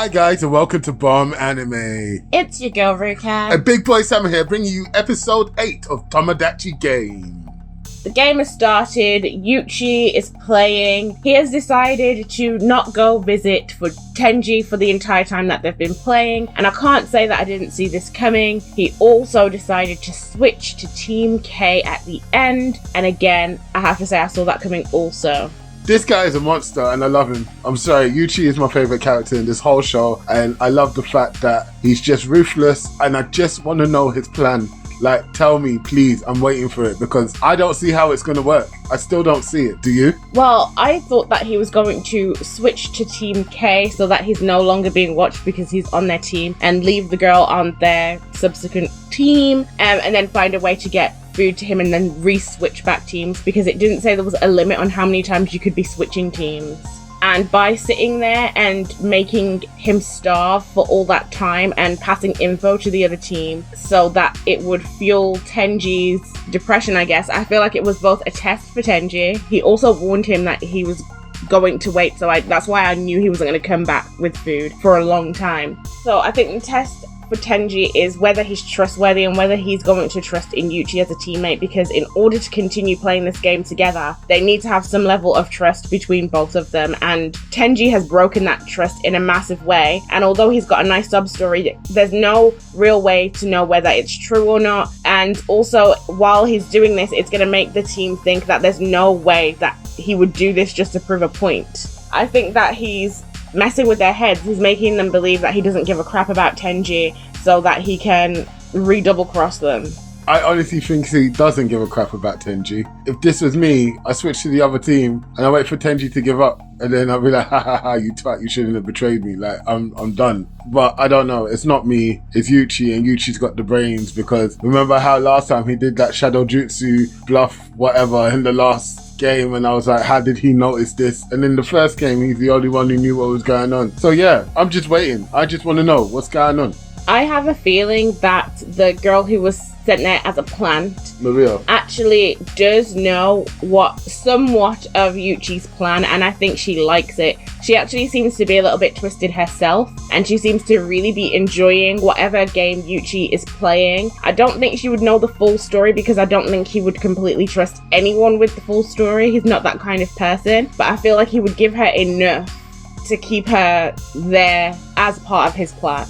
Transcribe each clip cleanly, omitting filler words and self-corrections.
Hi guys and welcome to Bomb Anime. It's your girl Ruka. And Big Boy Sam here bringing you episode 8 of Tomodachi Game. The game has started, Yuchi is playing. He has decided to not go visit for Tenji for the entire time that they've been playing, and I can't say that I didn't see this coming. He also decided to switch to Team K at the end, and again, I have to say I saw that coming also. This guy is a monster and I love him. I'm sorry, Yuchi is my favourite character in this whole show, and I love the fact that he's just ruthless and I just want to know his plan. Like, tell me, please, I'm waiting for it because I don't see how it's going to work. I still don't see it. Do you? Well, I thought that he was going to switch to Team K so that he's no longer being watched because he's on their team, and leave the girl on their subsequent team, and then find a way to get food to him and then re-switch back teams, because it didn't say there was a limit on how many times you could be switching teams. And by sitting there and making him starve for all that time and passing info to the other team so that it would fuel Tenji's depression, I guess, I feel like it was both a test for Tenji. He also warned him that he was going to wait, so that's why I knew he wasn't going to come back with food for a long time. So I think the test for Tenji is whether he's trustworthy and whether he's going to trust in Yuchi as a teammate, because in order to continue playing this game together, they need to have some level of trust between both of them, and Tenji has broken that trust in a massive way, and although he's got a nice sub-story, there's no real way to know whether it's true or not, and also while he's doing this, it's going to make the team think that there's no way that he would do this just to prove a point. I think that he's messing with their heads. He's making them believe that he doesn't give a crap about Tenji so that he can redouble cross them. I honestly think he doesn't give a crap about Tenji. If this was me, I switch to the other team and I wait for Tenji to give up, and then I'll be like, ha ha ha, you twat, you shouldn't have betrayed me. Like, I'm done. But I don't know, it's not me, it's Yuchi, and Yuchi's got the brains, because remember how last time he did that Shadow Jutsu bluff whatever in the last game, and I was like, how did he notice this? And in the first game, he's the only one who knew what was going on. So yeah, I'm just waiting. I just want to know what's going on. I have a feeling that the girl who was sent there as a plant, Maria, actually does know somewhat of Yuchi's plan, and I think she likes it. She actually seems to be a little bit twisted herself, and she seems to really be enjoying whatever game Yuchi is playing. I don't think she would know the full story, because I don't think he would completely trust anyone with the full story. He's not that kind of person, but I feel like he would give her enough to keep her there as part of his plan.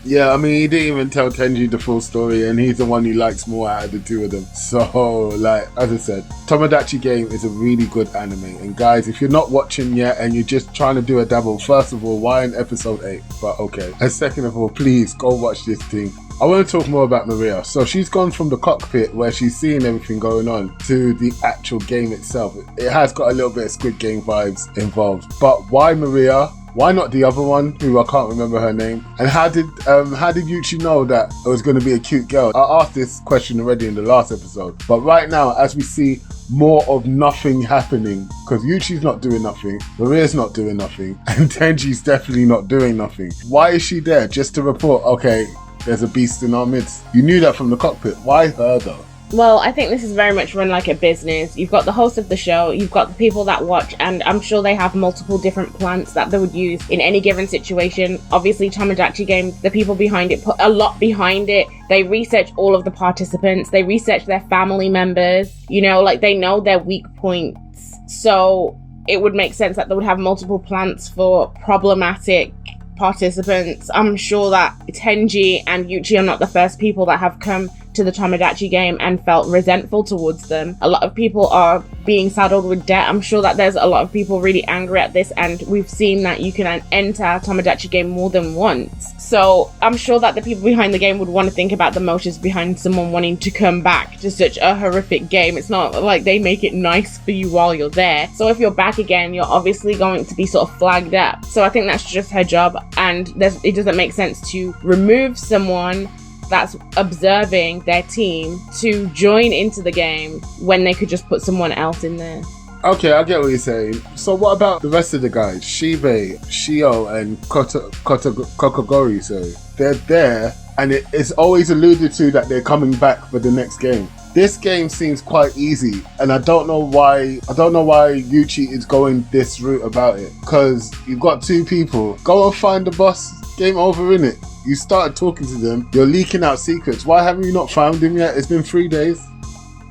Yeah, I mean, he didn't even tell Tenji the full story, and he's the one he likes more out of the two of them. So, like, as I said, Tomodachi Game is a really good anime. And guys, if you're not watching yet and you're just trying to do a dabble, first of all, why in episode 8? But okay. And second of all, please go watch this thing. I want to talk more about Maria. So she's gone from the cockpit where she's seeing everything going on to the actual game itself. It has got a little bit of Squid Game vibes involved. But why Maria? Why not the other one, who I can't remember her name? And how did Yuchi know that it was going to be a cute girl? I asked this question already in the last episode. But right now, as we see more of nothing happening, because Yuchi's not doing nothing, Maria's not doing nothing, and Tenji's definitely not doing nothing. Why is she there? Just to report, okay, there's a beast in our midst. You knew that from the cockpit. Why her though? Well, I think this is very much run like a business. You've got the host of the show, you've got the people that watch, and I'm sure they have multiple different plans that they would use in any given situation. Obviously, Tomodachi Game, the people behind it put a lot behind it. They research all of the participants, they research their family members, like they know their weak points. So it would make sense that they would have multiple plans for problematic participants. I'm sure that Tenji and Yuchi are not the first people that have come to the Tomodachi Game and felt resentful towards them. A lot of people are being saddled with debt. I'm sure that there's a lot of people really angry at this, and we've seen that you can enter Tomodachi Game more than once. So I'm sure that the people behind the game would want to think about the motives behind someone wanting to come back to such a horrific game. It's not like they make it nice for you while you're there. So if you're back again, you're obviously going to be sort of flagged up. So I think that's just her job, and it doesn't make sense to remove someone that's observing their team to join into the game when they could just put someone else in there. Okay, I get what you're saying. So what about the rest of the guys? Shibe, Shio, and Kokogori, so they're there, and it's always alluded to that they're coming back for the next game. this game seems quite easy, and I don't know why Yuchi is going this route about it. Because you've got two people, go and find the boss, game over, innit? You started talking to them, you're leaking out secrets. Why haven't you not found him yet? It's been 3 days.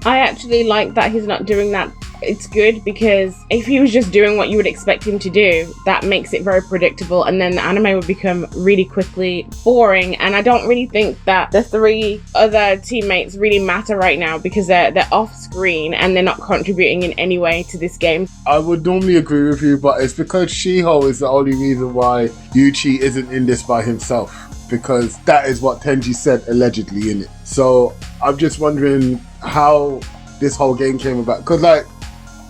I actually like that he's not doing that. It's good, because if he was just doing what you would expect him to do, that makes it very predictable, and then the anime would become really quickly boring. And I don't really think that the 3 other teammates really matter right now, because they're off screen and they're not contributing in any way to this game. I would normally agree with you, but it's because Shiho is the only reason why Yuchi isn't in this by himself, because that is what Tenji said allegedly in it. So I'm just wondering how this whole game came about, because like,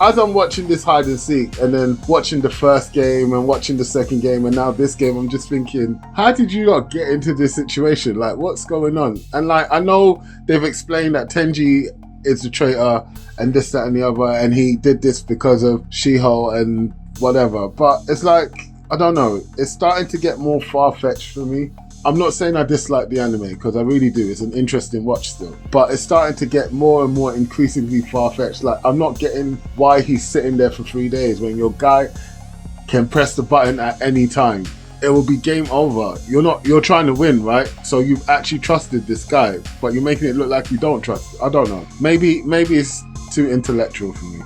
as I'm watching this hide and seek and then watching the first game and watching the second game and now this game, I'm just thinking, how did you not get into this situation? Like, what's going on? And like, I know they've explained that Tenji is the traitor and this, that and the other, and he did this because of Shiho and whatever, but it's like, I don't know, it's starting to get more far-fetched for me. I'm not saying I dislike the anime, because I really do. It's an interesting watch still. But it's starting to get more and more increasingly far-fetched. Like, I'm not getting why he's sitting there for 3 days when your guy can press the button at any time. It will be game over. You're trying to win, right? So you've actually trusted this guy, but you're making it look like you don't trust. I don't know. Maybe it's too intellectual for me.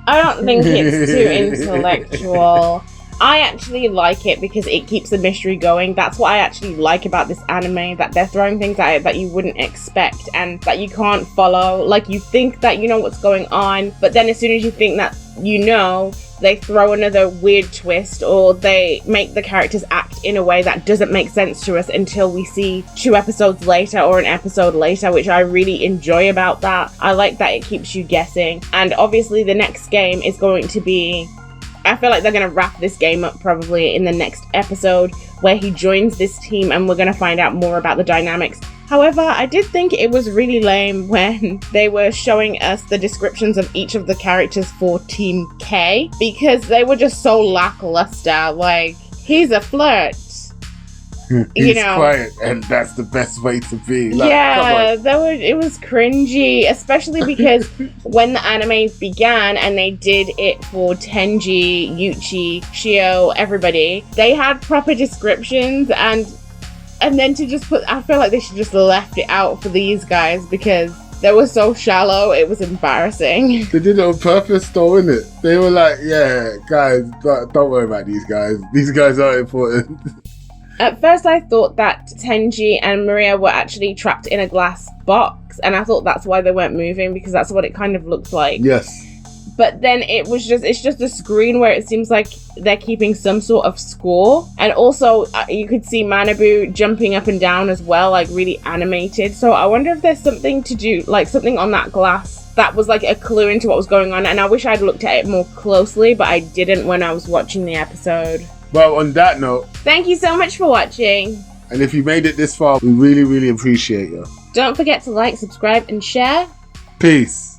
I don't think it's too intellectual. I actually like it because it keeps the mystery going. That's what I actually like about this anime, that they're throwing things at it that you wouldn't expect and that you can't follow. Like, you think that you know what's going on, but then as soon as you think that you know, they throw another weird twist, or they make the characters act in a way that doesn't make sense to us until we see 2 episodes later or an episode later, which I really enjoy about that. I like that it keeps you guessing. And obviously the next game is going to be, I feel like they're going to wrap this game up probably in the next episode, where he joins this team and we're going to find out more about the dynamics. However, I did think it was really lame when they were showing us the descriptions of each of the characters for Team K, because they were just so lackluster. Like, he's a flirt. He's quiet, and that's the best way to be. Like, yeah, it was cringy, especially because when the anime began and they did it for Tenji, Yuchi, Shio, everybody, they had proper descriptions, and then to just put, I feel like they should just left it out for these guys, because they were so shallow, it was embarrassing. They did it on purpose though, innit? They were like, yeah, guys, don't worry about these guys. These guys are important. At first I thought that Tenji and Maria were actually trapped in a glass box, and I thought that's why they weren't moving, because that's what it kind of looks like. Yes. But then it's just a screen where it seems like they're keeping some sort of score. And also you could see Manabu jumping up and down as well, like really animated. So I wonder if there's something to do, like something on that glass that was like a clue into what was going on. And I wish I'd looked at it more closely, but I didn't when I was watching the episode. Well, on that note, thank you so much for watching. And if you made it this far, we really, really appreciate you. Don't forget to like, subscribe, and share. Peace.